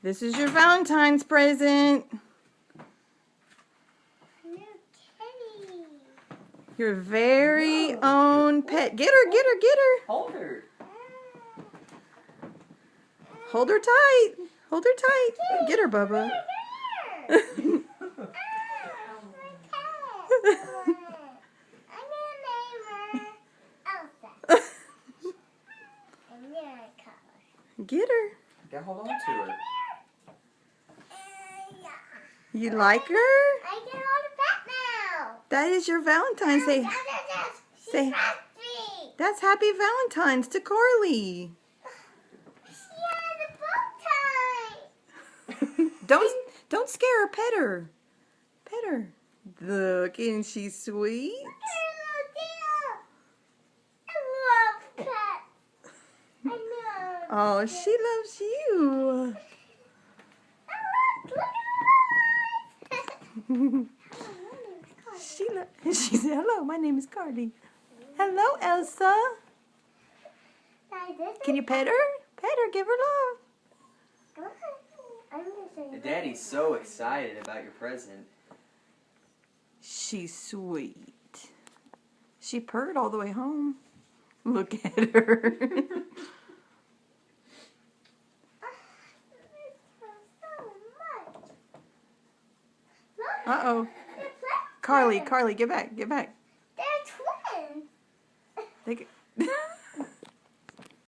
This is your Valentine's present. Your very own pet. Get her, get her, get her. Hold her. Hold her tight. Hold her tight. Get her, Bubba. Get her. Yeah, hold on to her. You like her? I get all the pet now. That is your Valentine's. Say, that's Happy Valentine's to Carly. Don't scare her. Pet her. Pet her. Look, isn't she sweet? I love pets. I know. Oh, she loves you. She said, hello, my name is Carly. Hello, Elsa. Can you pet her? Pet her, give her love. Daddy's so excited about your present. She's sweet. She purred all the way home. Look at her. Uh-oh. Carly, get back, get back.